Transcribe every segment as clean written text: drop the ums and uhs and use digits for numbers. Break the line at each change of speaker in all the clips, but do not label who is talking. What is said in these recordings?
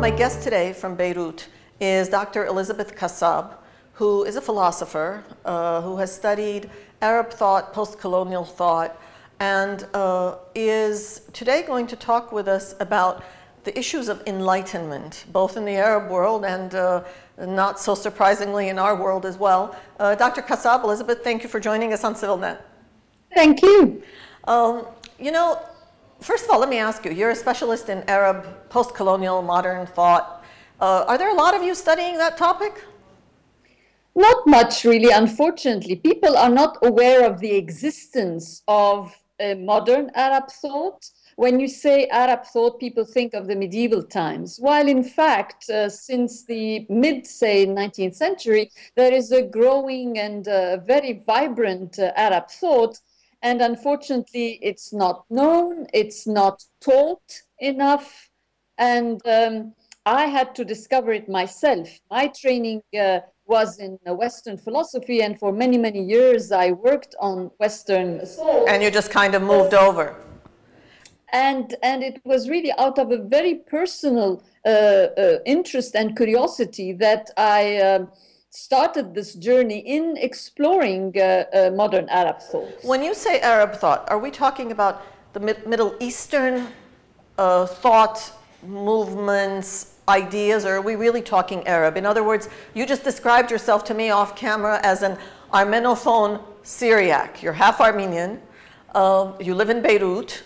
My guest today from Beirut is Dr. Élisabeth Kassab, who is a philosopher who has studied Arab thought, post-colonial thought, and is today going to talk with us about the issues of enlightenment, both in the Arab world and not so surprisingly in our world as well. Dr. Kassab, Elizabeth, thank you for joining us on CivilNet.
Thank you.
You know, first of all, let me ask you, you're a specialist in Arab post-colonial modern thought. Are there a lot of you studying that topic?
Not much, really, unfortunately. People are not aware of the existence of modern Arab thought. When you say Arab thought, people think of the medieval times, while in fact, since the mid, say, 19th century, there is a growing and very vibrant Arab thought. And unfortunately, it's not known, it's not taught enough. And I had to discover it myself. My training was in Western philosophy, and for many, many years, I worked on Western thought.
And you just kind of moved over.
And it was really out of a very personal interest and curiosity that I started this journey in exploring modern Arab thought.
When you say Arab thought, are we talking about the Middle Eastern thought movements, ideas, or are we really talking Arab? In other words, you just described yourself to me off camera as an Armenophone Syriac. You're half Armenian. You live in Beirut.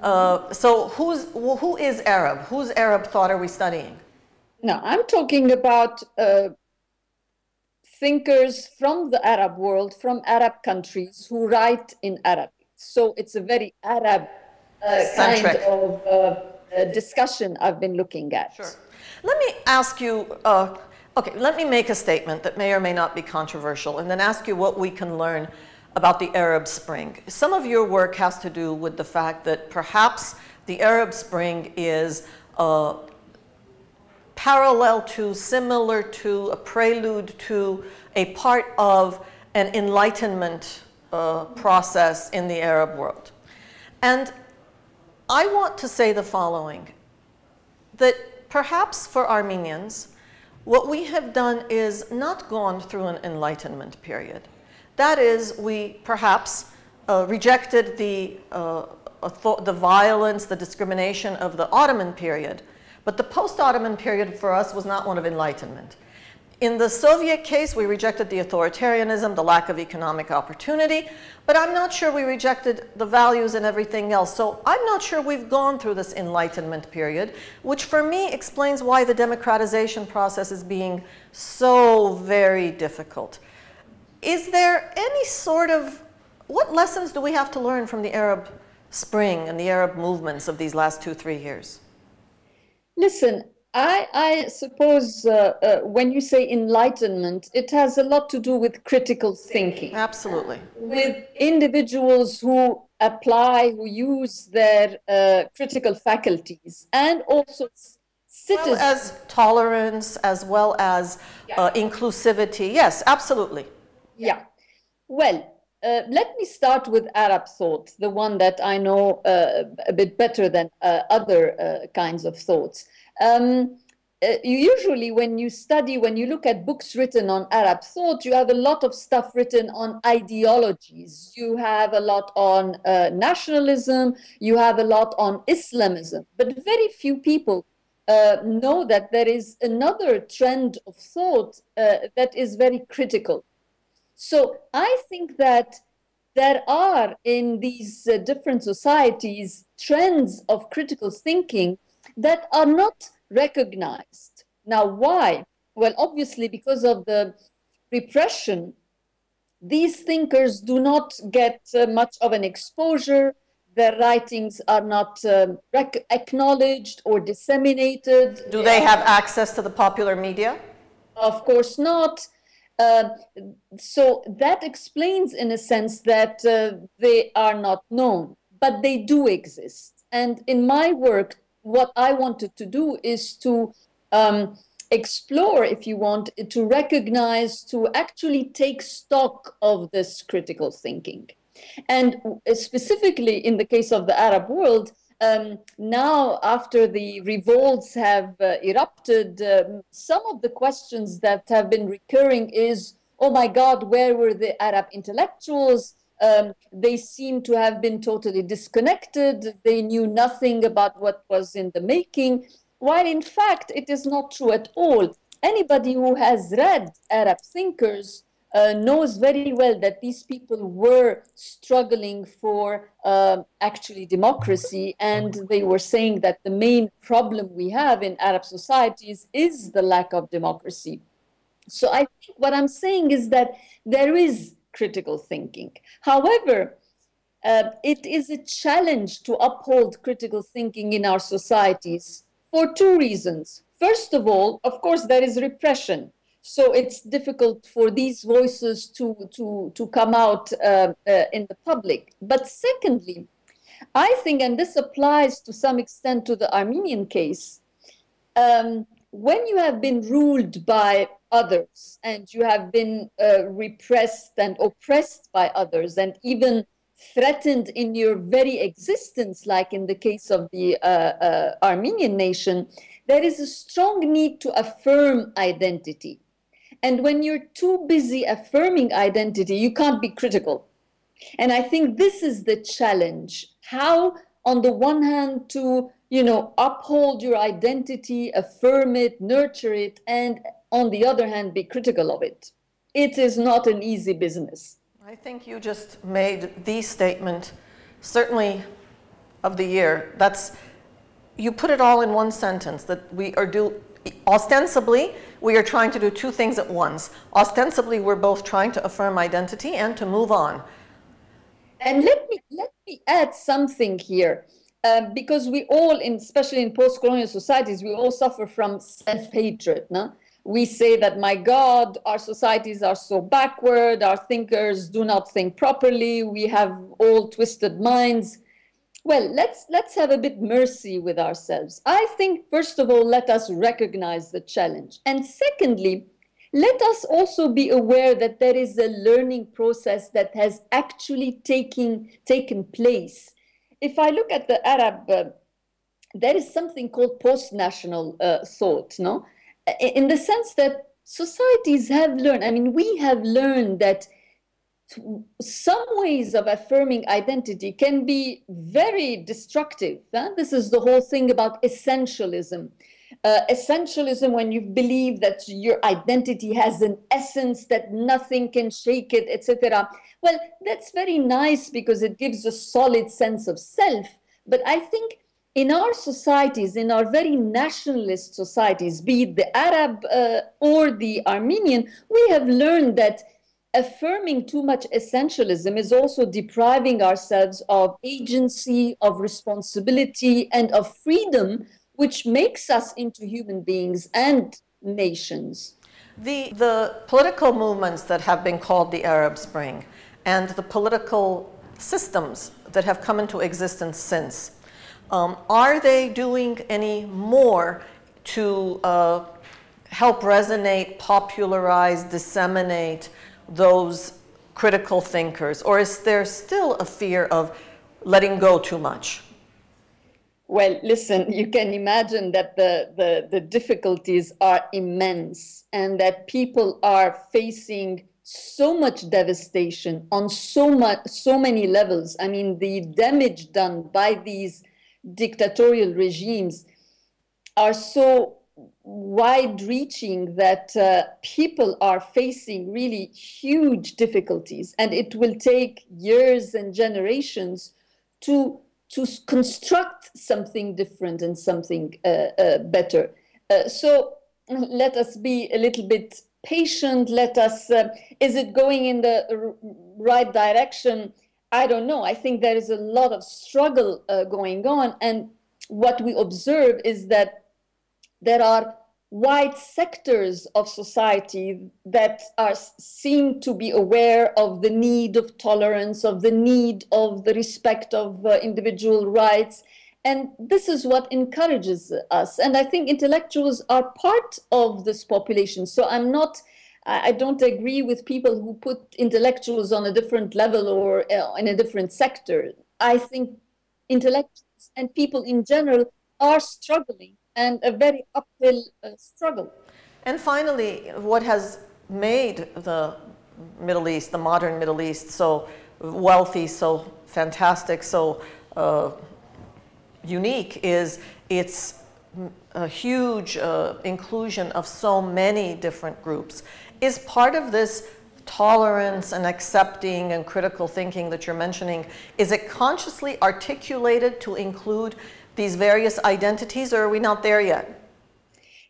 So who is Arab? Whose Arab thought are we studying?
No, I'm talking about thinkers from the Arab world, from Arab countries who write in Arabic. So it's a very Arab kind of discussion I've been looking at.
Sure. Let me ask you, okay, let me make a statement that may or may not be controversial and then ask you what we can learn about the Arab Spring. Some of your work has to do with the fact that perhaps the Arab Spring is parallel to, similar to, a prelude to a part of an enlightenment process in the Arab world. And I want to say the following, that perhaps for Armenians, what we have done is not gone through an enlightenment period. That is, we perhaps rejected the violence, the discrimination of the Ottoman period, but the post-Ottoman period for us was not one of enlightenment. In the Soviet case, we rejected the authoritarianism, the lack of economic opportunity, but I'm not sure we rejected the values and everything else. So I'm not sure we've gone through this enlightenment period, which for me explains why the democratization process is being so very difficult. Is there any sort of, what lessons do we have to learn from the Arab Spring and the Arab movements of these last 2-3 years?
Listen, I suppose when you say enlightenment, it has a lot to do with critical thinking.
Absolutely.
With individuals who apply, who use their critical faculties, and also citizens.
As well as tolerance, as well as inclusivity. Yes, absolutely.
Yeah. Well, let me start with Arab thought, the one that I know a bit better than other kinds of thoughts. Usually when you look at books written on Arab thought, you have a lot of stuff written on ideologies. You have a lot on nationalism, you have a lot on Islamism, but very few people know that there is another trend of thought that is very critical. So I think that there are in these different societies trends of critical thinking that are not recognized. Now, why? Well, obviously, because of the repression, these thinkers do not get much of an exposure. Their writings are not acknowledged or disseminated.
Do they have access to the popular media?
Of course not. So that explains, in a sense, that they are not known, but they do exist. And in my work, what I wanted to do is to explore, if you want, to recognize, to actually take stock of this critical thinking. And specifically in the case of the Arab world, Now, after the revolts have erupted, some of the questions that have been recurring is, oh my God, where were the Arab intellectuals? They seem to have been totally disconnected. They knew nothing about what was in the making, while in fact, it is not true at all. Anybody who has read Arab thinkers knows very well that these people were struggling for actually democracy, and they were saying that the main problem we have in Arab societies is the lack of democracy. So I think what I'm saying is that there is critical thinking. However, it is a challenge to uphold critical thinking in our societies for two reasons. First of all, of course, there is repression. So it's difficult for these voices to come out in the public. But secondly, I think, and this applies to some extent to the Armenian case, when you have been ruled by others and you have been repressed and oppressed by others and even threatened in your very existence, like in the case of the Armenian nation, there is a strong need to affirm identity. And when you're too busy affirming identity, you can't be critical. And I think this is the challenge. How, on the one hand, to, uphold your identity, affirm it, nurture it, and on the other hand, be critical of it. It is not an easy business.
I think you just made the statement, certainly of the year. You put it all in one sentence, that ostensibly, we are trying to do two things at once. Ostensibly, we're both trying to affirm identity and to move on.
And let me add something here, because we all, especially in post-colonial societies, we all suffer from self-hatred. No? We say that, my God, our societies are so backward, our thinkers do not think properly, we have all twisted minds. Well, let's have a bit mercy with ourselves. I think, first of all, let us recognize the challenge. And secondly, let us also be aware that there is a learning process that has actually taken place. If I look at the Arab, there is something called post-national thought, no? In the sense that societies have learned, we have learned that some ways of affirming identity can be very destructive. This is the whole thing about essentialism. Essentialism, when you believe that your identity has an essence, that nothing can shake it, etc. Well, that's very nice because it gives a solid sense of self. But I think in our societies, in our very nationalist societies, be it the Arab or the Armenian, we have learned that affirming too much essentialism is also depriving ourselves of agency, of responsibility, and of freedom, which makes us into human beings and nations.
The political movements that have been called the Arab Spring and the political systems that have come into existence since, are they doing any more to help resonate, popularize, disseminate those critical thinkers? Or is there still a fear of letting go too much?
Well, listen, you can imagine that the difficulties are immense and that people are facing so much devastation on so many levels. The damage done by these dictatorial regimes are so wide-reaching that people are facing really huge difficulties, and it will take years and generations to construct something different and something better. So let us be a little bit patient. Is it going in the right direction? I don't know. I think there is a lot of struggle going on. And what we observe is that there are wide sectors of society that seem to be aware of the need of tolerance, of the need of the respect of individual rights. And this is what encourages us. And I think intellectuals are part of this population. So I don't agree with people who put intellectuals on a different level or in a different sector. I think intellectuals and people in general are struggling, and a very uphill struggle.
And finally, what has made the Middle East, the modern Middle East, so wealthy, so fantastic, so unique is its a huge inclusion of so many different groups. Is part of this tolerance and accepting and critical thinking that you're mentioning, is it consciously articulated to include these various identities, or are we not there yet?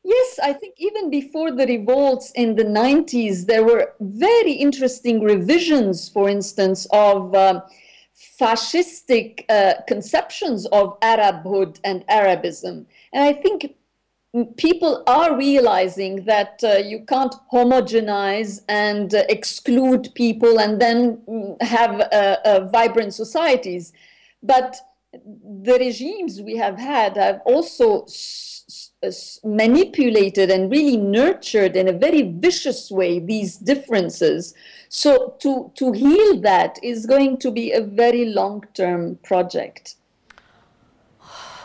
Yes, I think even before the revolts in the 90s, there were very interesting revisions, for instance, of fascistic conceptions of Arabhood and Arabism. And I think people are realizing that you can't homogenize and exclude people and then have vibrant societies. But the regimes we have had have also manipulated and really nurtured in a very vicious way these differences. So to heal that is going to be a very long-term project.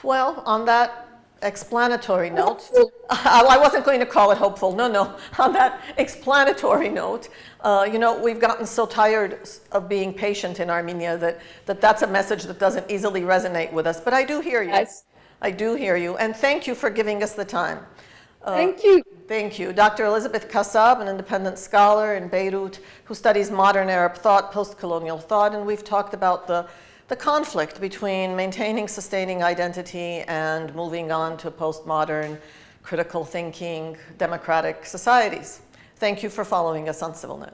Well, on that explanatory note, I wasn't going to call it hopeful, no. On that explanatory note, you know, we've gotten so tired of being patient in Armenia that's a message that doesn't easily resonate with us, but I do hear you.
Yes.
I do hear you, and thank you for giving us the time.
Thank you.
Thank you. Dr. Elizabeth Kassab, an independent scholar in Beirut who studies modern Arab thought, post-colonial thought, and we've talked about the conflict between maintaining, sustaining identity and moving on to postmodern, critical thinking, democratic societies. Thank you for following us on CivilNet.